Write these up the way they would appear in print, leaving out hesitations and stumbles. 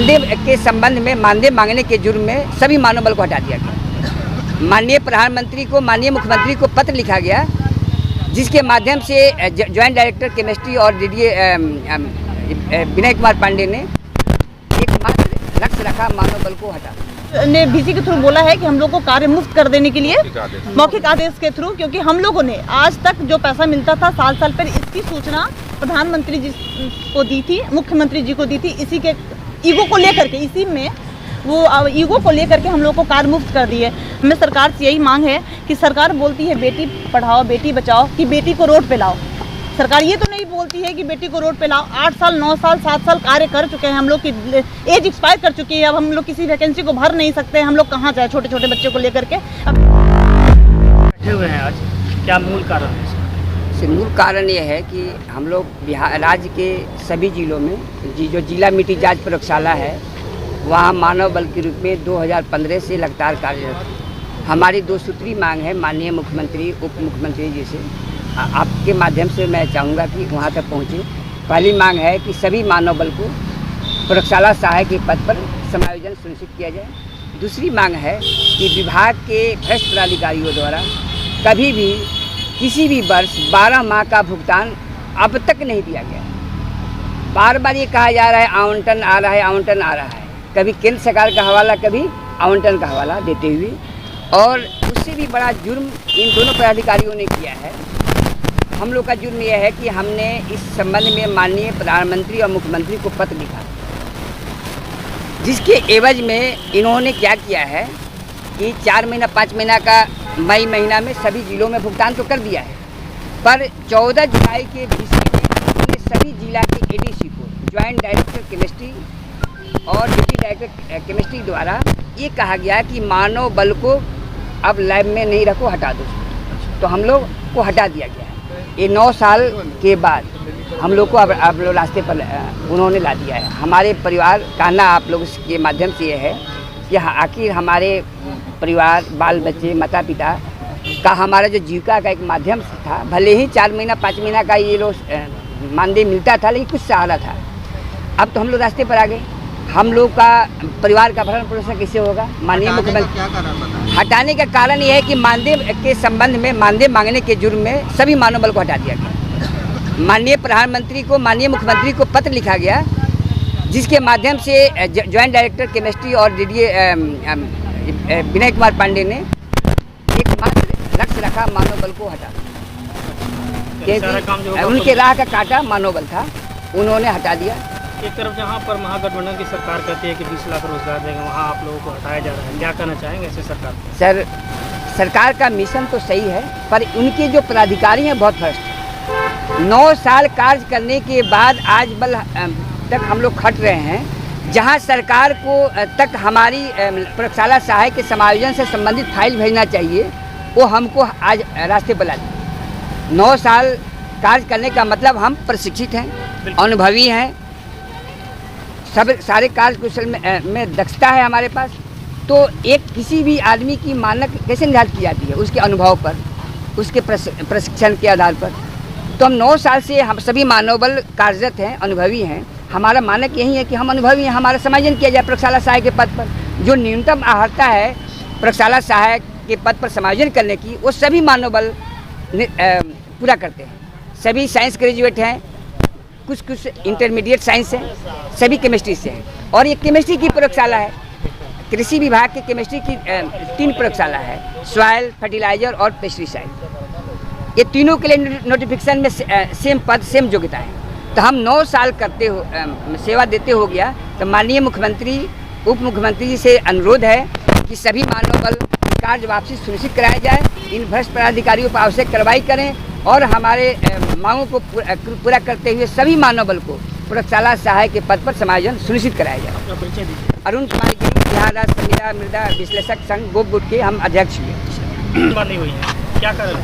मानदेय के संबंध में मानदेय मांगने के जुर्म में सभी मानव बल को हटा दिया गया। माननीय प्रधानमंत्री को, माननीय मुख्यमंत्री को पत्र लिखा गया, जिसके माध्यम से ज्वाइंट डायरेक्टर केमिस्ट्री और डीडीए विनय कुमार पांडे ने एकमात्र लक्ष्य रखा मानव बल को हटा ने बीसी के थ्रू बोला है कि हम लोग को कार्य मुक्त कर देने के लिए मौखिक आदेश के थ्रू, क्योंकि हम लोगों ने आज तक जो पैसा मिलता था साल पर, इसकी सूचना प्रधानमंत्री जी को दी थी, मुख्यमंत्री जी को दी थी। इसी के ईगो को लेकर के, इसी में वो ईगो को लेकर के हम लोग को कार्य मुक्त कर दी है। हमें सरकार से यही मांग है कि सरकार बोलती है बेटी पढ़ाओ बेटी बचाओ, कि बेटी को रोड पे लाओ। सरकार ये तो नहीं बोलती है कि बेटी को रोड पे लाओ। 8 साल 9 साल 7 साल कार्य कर चुके हैं हम लोग की, एज एक्सपायर कर चुकी है। अब हम लोग किसी वैकेंसी को भर नहीं सकते। हम लोग कहाँ जाए छोटे छोटे बच्चों को लेकर के। बैठे हुए हैं आज, क्या मूल कारण है? मूल कारण ये है कि हम लोग बिहार राज्य के सभी जिलों में जो जिला मिट्टी जांच प्रयोगशाला है, वहाँ मानव बल के रूप में 2015 से लगातार कार्यरत है। हमारी 2 सूत्री मांग है माननीय मुख्यमंत्री, उप मुख्यमंत्री जी से, आपके माध्यम से मैं चाहूँगा कि वहाँ तक पहुँचे। पहली मांग है कि सभी मानव बल को प्रयोगशाला सहायक के पद पर समायोजन सुनिश्चित किया जाए। दूसरी मांग है कि विभाग के भ्रष्ट पदाधिकारियों द्वारा कभी भी किसी भी वर्ष 12 माह का भुगतान अब तक नहीं दिया गया। बार बार ये कहा जा रहा है आवंटन आ रहा है, आवंटन आ रहा है, कभी केंद्र सरकार का हवाला, कभी आवंटन का हवाला देते हुए। और उससे भी बड़ा जुर्म इन दोनों पदाधिकारियों ने किया है। हम लोग का जुर्म यह है कि हमने इस संबंध में माननीय प्रधानमंत्री और मुख्यमंत्री को पत्र लिखा, जिसके एवज में इन्होंने क्या किया है कि 4 महीना 5 महीना का मई महीना में सभी जिलों में भुगतान तो कर दिया है, पर 14 जुलाई के बीसी में उन्होंने सभी जिला के एडीसी को, ज्वाइंट डायरेक्टर केमिस्ट्री और डिप्टी डायरेक्टर केमिस्ट्री द्वारा ये कहा गया कि मानव बल को अब लैब में नहीं रखो, हटा दो। तो हम लोग को हटा दिया गया है। ये 9 साल के बाद हम लोग को अब लोग रास्ते पर उन्होंने ला दिया है। हमारे परिवार कहना आप लोग के माध्यम से ये है कि आखिर हमारे परिवार, बाल बच्चे, माता पिता का हमारा जो जीविका का एक माध्यम था, भले ही 4 महीना 5 महीना का ये लोग मानदेय मिलता था, लेकिन कुछ सहारा था। अब तो हम लोग रास्ते पर आ गए। हम लोग का परिवार का भरण पोषण कैसे होगा? माननीय मुख्यमंत्री हटाने का कारण ये है कि मानदेय के संबंध में मानदेय मांगने के जुर्म में सभी मानव बल को हटा दिया गया। माननीय प्रधानमंत्री को, माननीय मुख्यमंत्री को पत्र लिखा गया, जिसके माध्यम से ज्वाइंट डायरेक्टर केमिस्ट्री और डीडीए विनय कुमार पांडे ने एकमात्र लक्ष्य रखा मानव बल को हटा। उनके राह का काटा मानव बल था, उन्होंने हटा दिया। एक तरफ जहां पर महागठबंधन की सरकार कहती है कि 20 लाख रोजगार देंगे, वहां आप लोगों को हटाया जा रहा है, क्या कहना चाहेंगे ऐसे सरकार? सर, सरकार का मिशन तो सही है, पर उनके जो पदाधिकारी हैं बहुत भ्रष्ट हैं। 9 साल कार्य करने के बाद आज बल तक हम लोग खट रहे हैं। जहां सरकार को तक हमारी प्रयोगशाला सहायक के समायोजन से संबंधित फाइल भेजना चाहिए, वो हमको आज रास्ते पर ला दिया। 9 साल कार्य करने का मतलब हम प्रशिक्षित हैं, अनुभवी हैं, सब सारे कार्य कुशल में दक्षता है हमारे पास। तो एक किसी भी आदमी की मानक कैसे निर्धारित की जाती है? उसके अनुभव पर, उसके प्रशिक्षण के आधार पर। तो हम 9 साल से हम सभी मानव बल कार्यरत हैं, अनुभवी हैं। हमारा मानक यही है कि हम अनुभवी हैं, हमारा समायोजन किया जाए प्रयोगशाला सहायक के पद पर। जो न्यूनतम अर्हता है प्रयोगशाला सहायक के पद पर समायोजन करने की, वो सभी मानव बल पूरा करते हैं। सभी साइंस ग्रेजुएट हैं, कुछ इंटरमीडिएट साइंस है, सभी केमिस्ट्री से हैं। और ये केमिस्ट्री की प्रयोगशाला है। कृषि विभाग के केमिस्ट्री की 3 प्रयोगशाला है, सॉइल, फर्टिलाइजर और पेस्टिसाइड। ये तीनों के लिए नोटिफिकेशन में सेम पद, सेम योग्यता है। तो हम 9 साल करते हो सेवा देते हो गया। तो माननीय मुख्यमंत्री, उप मुख्यमंत्री जी से अनुरोध है कि सभी मानव बल कार्य वापसी सुनिश्चित कराया जाए, इन भ्रष्ट पदाधिकारियों पर आवश्यक कार्रवाई करें और हमारे मांगों को पूरा करते हुए सभी मानव बल को प्रयोगशाला सहायक के पद पर समायोजन सुनिश्चित कराया जाए। अरुण कुमार गिरी, बिहार राज्य संविदा मृदा विश्लेषक संघ गोप गुट के हम अध्यक्ष हुए। क्या करें?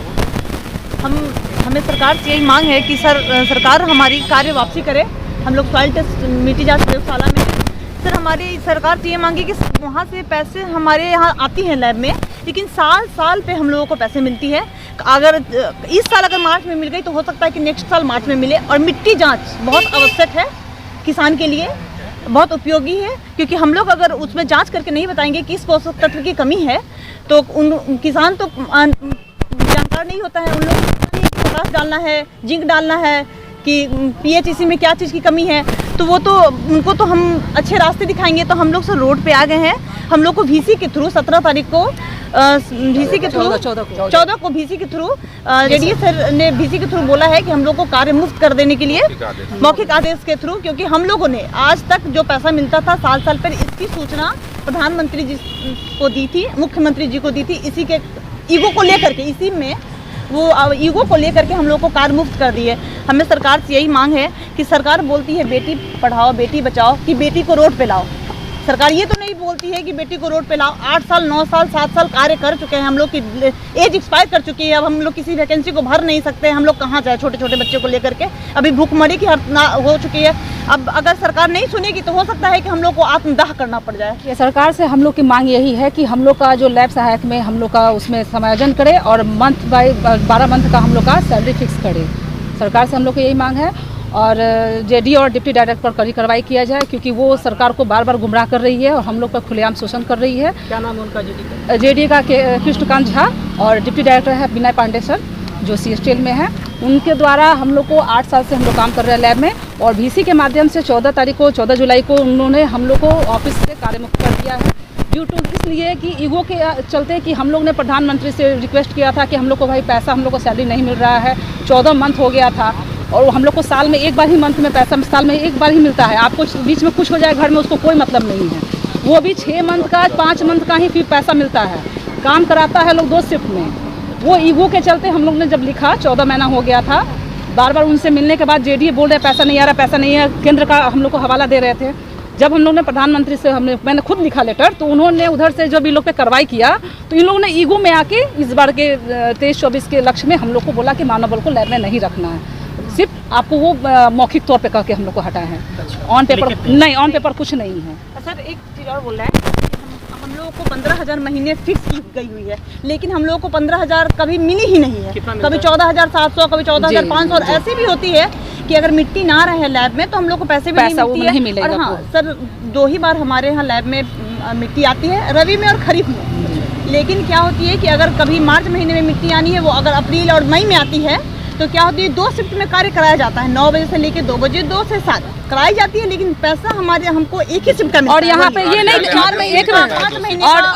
हमें सरकार से यही मांग है कि सरकार हमारी कार्य वापसी करे। हम लोग सॉइल टेस्ट मिट्टी जांच प्रयोगशाला में सर, हमारी सरकार से ये मांगे कि वहाँ से पैसे हमारे यहाँ आती हैं लैब में, लेकिन साल पे हम लोगों को पैसे मिलती है। अगर इस साल अगर मार्च में मिल गई तो हो सकता है कि नेक्स्ट साल मार्च में मिले। और मिट्टी जांच बहुत आवश्यक है किसान के लिए। बहुत उपयोगी है, क्योंकि हम लोग अगर उसमें जांच करके नहीं बताएंगे कि इस पोषक तत्व की कमी है तो उन किसान तो जानकार नहीं होता है। उन लोगों को कि पोटाश डालना है, जिंक डालना है, कि पीएच इसी में क्या चीज़ की कमी है, तो वो तो उनको तो हम अच्छे रास्ते दिखाएंगे। तो हम लोग से रोड पे आ गए हैं। हम लोग को VC के थ्रू 17 तारीख को VC के थ्रू 14 को VC के थ्रू जेडीए सर ने VC के थ्रू बोला है कि हम लोग को कार्य मुक्त कर देने के लिए मौखिक आदेश के थ्रू, क्योंकि हम लोगों ने आज तक जो पैसा मिलता था साल साल पर, इसकी सूचना प्रधानमंत्री जी को दी थी, मुख्यमंत्री जी को दी थी। इसी के ईगो को लेकर के, इसी में वो ईगो को लेकर के हम लोग को कार्य मुक्त कर दिए। हमें सरकार से यही मांग है कि सरकार बोलती है बेटी पढ़ाओ बेटी बचाओ, कि बेटी को रोड पे लाओ। सरकार ये तो नहीं बोलती है कि बेटी को रोड पे लाओ। 8 साल 9 साल 7 साल कार्य कर चुके हैं, हम लोग की एज एक्सपायर कर चुकी है। अब हम लोग किसी वैकेंसी को भर नहीं सकते, हम लोग कहाँ जाए छोटे छोटे बच्चों को लेकर के। अभी भूखमरी की हो चुकी है। अब अगर सरकार नहीं सुनेगी तो हो सकता है कि हम लोग को आत्मदाह करना पड़ जाए। सरकार से हम लोग की मांग यही है कि हम लोग का जो लैब सहायक में हम लोग का उसमें समायोजन करे और मंथ बाय 12 मंथ का हम लोग का सैलरी फिक्स करे। सरकार से हम लोग की यही मांग है। और जेडी और डिप्टी डायरेक्टर पर कड़ी कार्रवाई किया जाए, क्योंकि वो सरकार को बार बार गुमराह कर रही है और हम लोग पर खुलेआम शोषण कर रही है। क्या नाम है उनका जेडी का? जेडी का कृष्णकांत झा और डिप्टी डायरेक्टर है विनय पांडे सर, जो CSTL में है। उनके द्वारा हम लोग को 8 साल से हम लोग काम कर रहे हैं लैब में, और VC के माध्यम से 14 जुलाई को उन्होंने हम लोग को ऑफिस से कार्यमुक्त कर दिया है। ड्यू टू इसलिए कि ईगो के चलते कि हम लोग ने प्रधानमंत्री से रिक्वेस्ट किया था कि हम लोग को भाई पैसा, हम लोग को सैलरी नहीं मिल रहा है। 14 मंथ हो गया था और हम लोग को साल में एक बार ही मंथ में पैसा, साल में एक बार ही मिलता है। आपको बीच में कुछ हो जाए घर में, उसको कोई मतलब नहीं है। वो भी 6 मंथ का 5 मंथ का ही फिर पैसा मिलता है। काम कराता है लोग 2 शिफ्ट में। वो ईगो के चलते हम लोग ने जब लिखा, 14 महीना हो गया था, बार बार उनसे मिलने के बाद जेडीए बोल रहे पैसा नहीं आ रहा, पैसा नहीं है, केंद्र का हम लोग को हवाला दे रहे थे। जब हम लोग ने प्रधानमंत्री से मैंने खुद लिखा लेटर, तो उन्होंने उधर से जो भी लोग पे कार्रवाई किया, तो इन लोगों ने ईगो में आके इस बार के 23-24 के लक्ष्य में हम लोग को बोला कि मानव बल को लैब में नहीं रखना है, सिर्फ आपको वो मौखिक तौर पे कह के हम लोग को हटाए हैं। ऑन पेपर नहीं, ऑन पेपर कुछ नहीं है। सर एक चीज़ और बोल रहा है, हम लोगों को 15,000 महीने फिक्स की गई हुई है, लेकिन हम लोगों को 15,000 कभी मिली ही नहीं है। कभी 14,700, कभी 14,500, और ऐसी भी होती है कि अगर मिट्टी ना रहे लैब में तो हम लोग को पैसे भी नहीं मिलती है। और हाँ सर, 2 ही बार हमारे यहाँ लैब में मिट्टी आती है, रबी में और खरीफ में। लेकिन क्या होती है कि अगर कभी मार्च महीने में मिट्टी आनी है, वो अगर अप्रैल और मई में आती है, तो क्या होती है 2 शिफ्ट में कार्य कराया जाता है। 9 बजे से लेकर 2 बजे, 2 से 7 कराई जाती है, लेकिन पैसा हमको एक ही शिफ्ट का मिलता है। और यहाँ पे ये नहीं,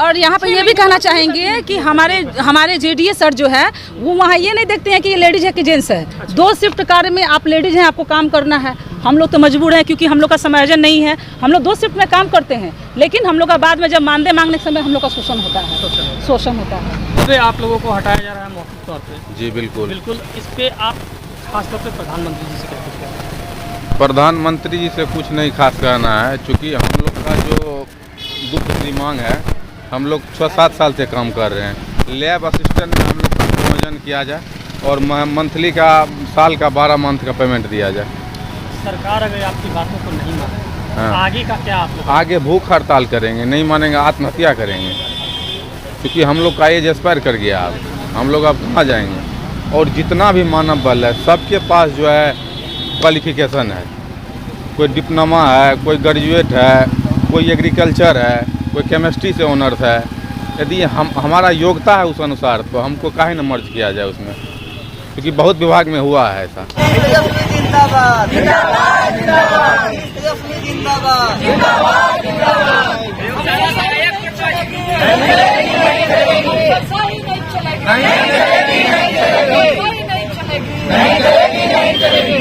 और यहाँ पे ये भी कहना चाहेंगे कि हमारे जेडीए सर जो है वो वहाँ ये नहीं देखते हैं कि ये लेडीज है कि जेंट्स है। 2 शिफ्ट कार्य में आप लेडीज हैं, आपको काम करना है। हम लोग तो मजबूर हैं, क्योंकि हम लोग का समायोजन नहीं है। हम लोग 2 शिफ्ट में काम करते हैं, लेकिन हम लोग का बाद में जब मानदेय मांगने के समय हम लोग का शोषण होता है। इस पे आप लोगों को हटाया जा रहा है मौखिक तौर पे? जी बिल्कुल। इस पे आप खासतौर पे प्रधानमंत्री जी से क्या कुछ कहना है? प्रधानमंत्री जी से कुछ नहीं खास कहना है, क्योंकि हम लोग का जो दुख की मांग है, हम लोग 6-7 साल से काम कर रहे हैं। लैब असिस्टेंट में हम लोग का प्रमोशन किया जाए और मंथली का, साल का 12 मंथ का पेमेंट दिया जाए। सरकार अगर आपकी बातों को नहीं माने, हाँ, आगे का क्या आप लोग? आगे भूख हड़ताल करेंगे, नहीं मानेंगे आत्महत्या करेंगे, क्योंकि हम लोग का एज एक्सपायर कर गया। अब हम लोग अब कहाँ जाएंगे? और जितना भी मानव बल है, सबके पास जो है क्वालिफिकेशन है। कोई डिप्लोमा है, कोई ग्रेजुएट है, कोई एग्रीकल्चर है, कोई केमिस्ट्री से ऑनर्स है। यदि हमारा योग्यता है उस अनुसार, तो हमको काहे न मर्ज किया जाए उसमें, क्योंकि बहुत विभाग में हुआ है ऐसा। जिंदाबाद